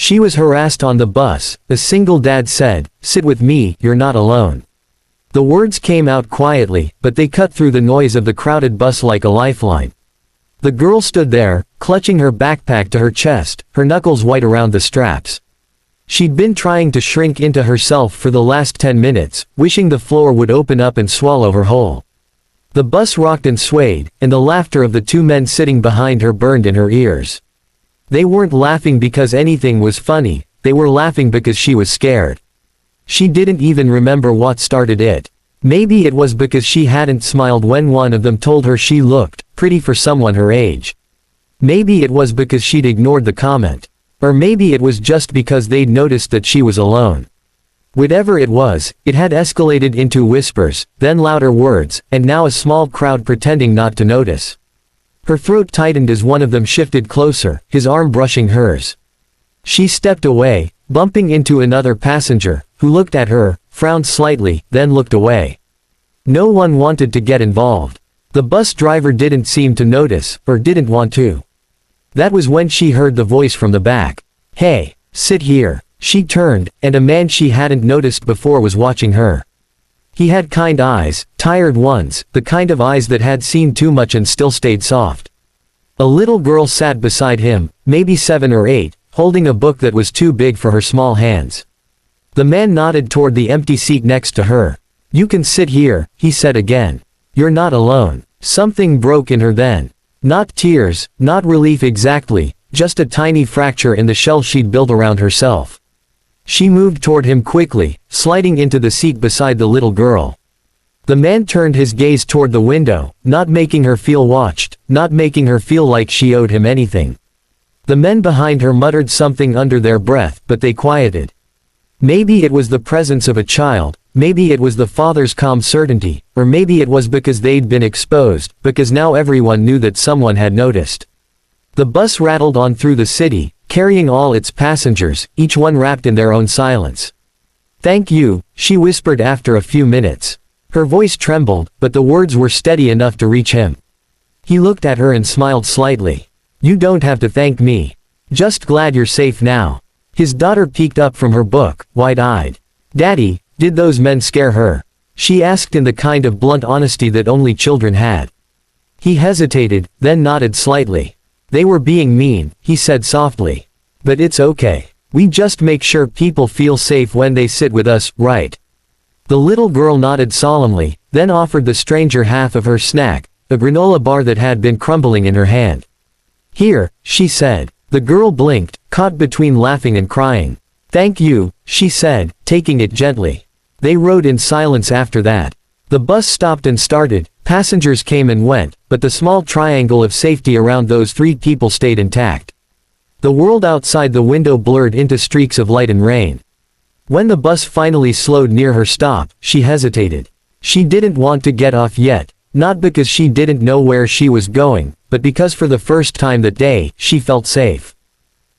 She was harassed on the bus. A single dad said, "Sit with me, you're not alone." The words came out quietly, but they cut through the noise of the crowded bus like a lifeline. The girl stood there, clutching her backpack to her chest, her knuckles white around the straps. She'd been trying to shrink into herself for the last 10 minutes, wishing the floor would open up and swallow her whole. The bus rocked and swayed, and the laughter of the two men sitting behind her burned in her ears. They weren't laughing because anything was funny, they were laughing because she was scared. She didn't even remember what started it. Maybe it was because she hadn't smiled when one of them told her she looked pretty for someone her age. Maybe it was because she'd ignored the comment. Or maybe it was just because they'd noticed that she was alone. Whatever it was, it had escalated into whispers, then louder words, and now a small crowd pretending not to notice. Her throat tightened as one of them shifted closer, his arm brushing hers. She stepped away, bumping into another passenger, who looked at her, frowned slightly, then looked away. No one wanted to get involved. The bus driver didn't seem to notice, or didn't want to. That was when she heard the voice from the back. "Hey, sit here." She turned, and a man she hadn't noticed before was watching her. He had kind eyes, tired ones, the kind of eyes that had seen too much and still stayed soft. A little girl sat beside him, maybe 7 or 8, holding a book that was too big for her small hands. The man nodded toward the empty seat next to her. "You can sit here," he said again. "You're not alone." Something broke in her then. Not tears, not relief exactly, just a tiny fracture in the shell she'd built around herself. She moved toward him quickly, sliding into the seat beside the little girl. The man turned his gaze toward the window, not making her feel watched, not making her feel like she owed him anything. The men behind her muttered something under their breath, but they quieted. Maybe it was the presence of a child, maybe it was the father's calm certainty, or maybe it was because they'd been exposed, because now everyone knew that someone had noticed. The bus rattled on through the city, carrying all its passengers, each one wrapped in their own silence. "Thank you," she whispered after a few minutes. Her voice trembled, but the words were steady enough to reach him. He looked at her and smiled slightly. "You don't have to thank me. Just glad you're safe now." His daughter peeked up from her book, wide-eyed. "Daddy, did those men scare her?" she asked in the kind of blunt honesty that only children had. He hesitated, then nodded slightly. "They were being mean," he said softly. "But it's okay. We just make sure people feel safe when they sit with us, right?" The little girl nodded solemnly, then offered the stranger half of her snack, a granola bar that had been crumbling in her hand. "Here," she said. The girl blinked, caught between laughing and crying. "Thank you," she said, taking it gently. They rode in silence after that. The bus stopped and started, passengers came and went, but the small triangle of safety around those 3 people stayed intact. The world outside the window blurred into streaks of light and rain. When the bus finally slowed near her stop, she hesitated. She didn't want to get off yet, not because she didn't know where she was going, but because for the first time that day, she felt safe.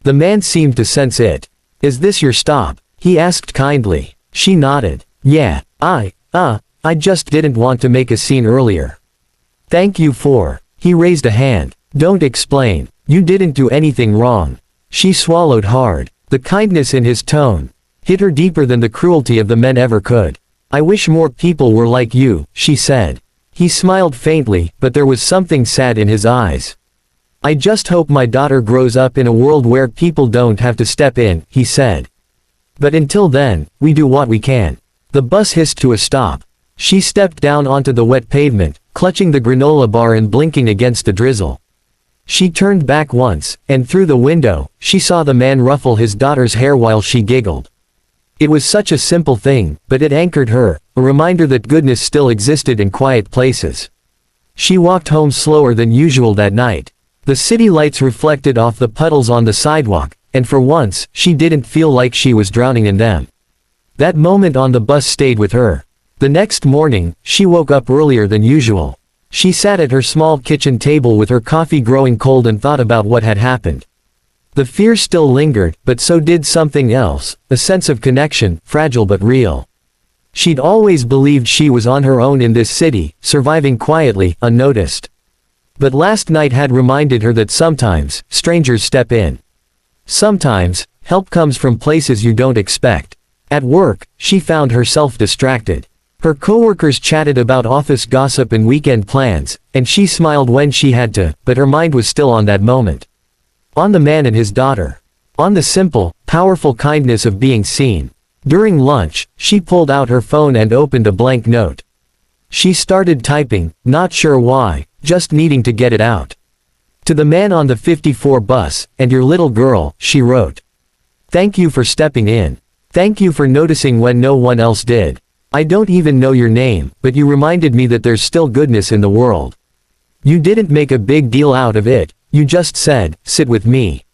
The man seemed to sense it. "Is this your stop?" he asked kindly. She nodded. "Yeah, I just didn't want to make a scene earlier." "Thank you for..." He raised a hand. "Don't explain. You didn't do anything wrong." She swallowed hard. The kindness in his tone hit her deeper than the cruelty of the men ever could. "I wish more people were like you," she said. He smiled faintly, but there was something sad in his eyes. "I just hope my daughter grows up in a world where people don't have to step in," he said. "But until then, we do what we can." The bus hissed to a stop. She stepped down onto the wet pavement, clutching the granola bar and blinking against the drizzle. She turned back once, and through the window, she saw the man ruffle his daughter's hair while she giggled. It was such a simple thing, but it anchored her, a reminder that goodness still existed in quiet places. She walked home slower than usual that night. The city lights reflected off the puddles on the sidewalk, and for once, she didn't feel like she was drowning in them. That moment on the bus stayed with her. The next morning, she woke up earlier than usual. She sat at her small kitchen table with her coffee growing cold and thought about what had happened. The fear still lingered, but so did something else, a sense of connection, fragile but real. She'd always believed she was on her own in this city, surviving quietly, unnoticed. But last night had reminded her that sometimes, strangers step in. Sometimes, help comes from places you don't expect. At work, she found herself distracted. Her coworkers chatted about office gossip and weekend plans, and she smiled when she had to, but her mind was still on that moment. On the man and his daughter. On the simple, powerful kindness of being seen. During lunch, she pulled out her phone and opened a blank note. She started typing, not sure why, just needing to get it out. To the man on the 54 bus, and your little girl, she wrote. Thank you for stepping in. Thank you for noticing when no one else did. I don't even know your name, but you reminded me that there's still goodness in the world. You didn't make a big deal out of it, you just said, sit with me.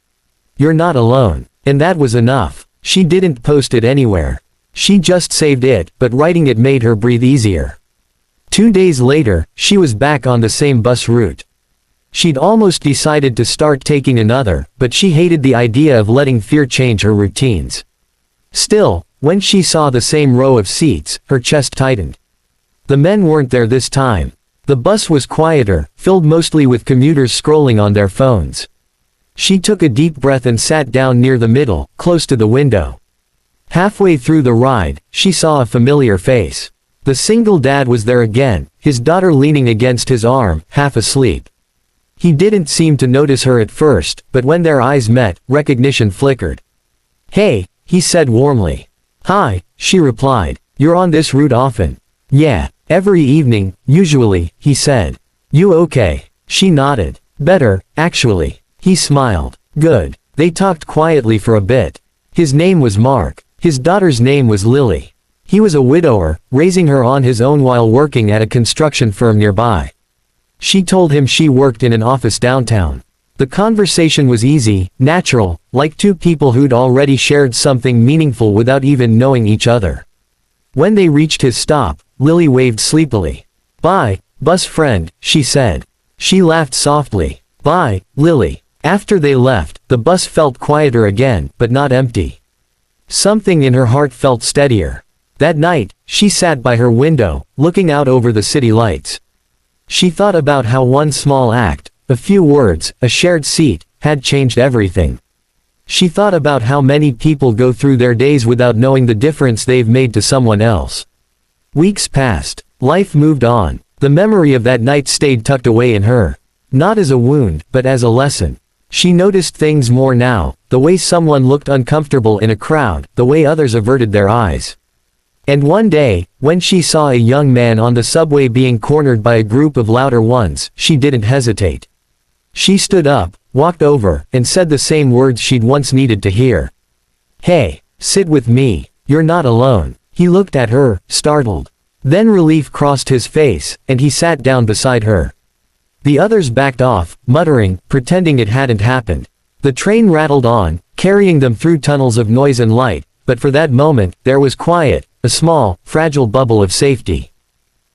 You're not alone. And that was enough. She didn't post it anywhere. She just saved it, but writing it made her breathe easier. 2 days later, she was back on the same bus route. She'd almost decided to start taking another, but she hated the idea of letting fear change her routines. Still, when she saw the same row of seats, her chest tightened. The men weren't there this time. The bus was quieter, filled mostly with commuters scrolling on their phones. She took a deep breath and sat down near the middle, close to the window. Halfway through the ride, she saw a familiar face. The single dad was there again, his daughter leaning against his arm, half asleep. He didn't seem to notice her at first, but when their eyes met, recognition flickered. Hey, he said warmly. Hi, she replied. You're on this route often. Yeah, every evening, usually, he said. You okay? She nodded. Better, actually. He smiled. Good. They talked quietly for a bit. His name was Mark. His daughter's name was Lily. He was a widower, raising her on his own while working at a construction firm nearby. She told him she worked in an office downtown. The conversation was easy, natural, like two people who'd already shared something meaningful without even knowing each other. When they reached his stop, Lily waved sleepily. Bye, bus friend, she said. She laughed softly. Bye, Lily. After they left, the bus felt quieter again, but not empty. Something in her heart felt steadier. That night, she sat by her window, looking out over the city lights. She thought about how one small act, a few words, a shared seat, had changed everything. She thought about how many people go through their days without knowing the difference they've made to someone else. Weeks passed. Life moved on. The memory of that night stayed tucked away in her. Not as a wound, but as a lesson. She noticed things more now, the way someone looked uncomfortable in a crowd, the way others averted their eyes. And one day, when she saw a young man on the subway being cornered by a group of louder ones, she didn't hesitate. She stood up, walked over, and said the same words she'd once needed to hear. Hey, sit with me. You're not alone. He looked at her, startled. Then relief crossed his face, and he sat down beside her. The others backed off, muttering, pretending it hadn't happened. The train rattled on, carrying them through tunnels of noise and light, but for that moment, there was quiet, a small, fragile bubble of safety.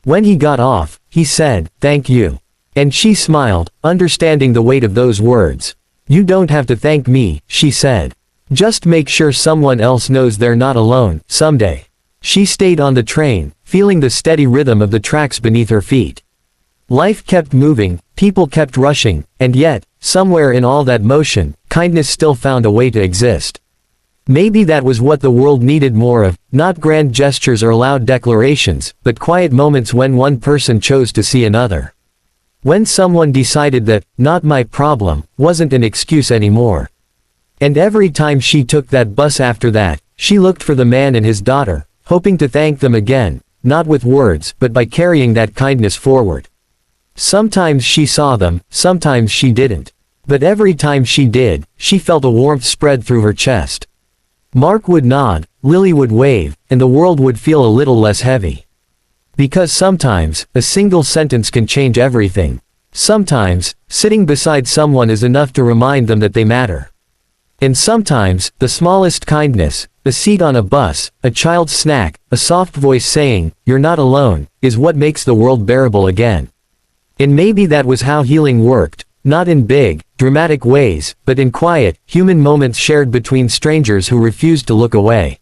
When he got off, he said, "Thank you." And she smiled, understanding the weight of those words. "You don't have to thank me," she said. "Just make sure someone else knows they're not alone, someday." She stayed on the train, feeling the steady rhythm of the tracks beneath her feet. Life kept moving, people kept rushing, and yet, somewhere in all that motion, kindness still found a way to exist. Maybe that was what the world needed more of, not grand gestures or loud declarations, but quiet moments when one person chose to see another. When someone decided that, "not my problem," wasn't an excuse anymore. And every time she took that bus after that, she looked for the man and his daughter, hoping to thank them again, not with words, but by carrying that kindness forward. Sometimes she saw them, sometimes she didn't. But every time she did, she felt a warmth spread through her chest. Mark would nod, Lily would wave, and the world would feel a little less heavy. Because sometimes, a single sentence can change everything. Sometimes, sitting beside someone is enough to remind them that they matter. And sometimes, the smallest kindness, a seat on a bus, a child's snack, a soft voice saying, "You're not alone," is what makes the world bearable again. And maybe that was how healing worked, not in big, dramatic ways, but in quiet, human moments shared between strangers who refused to look away.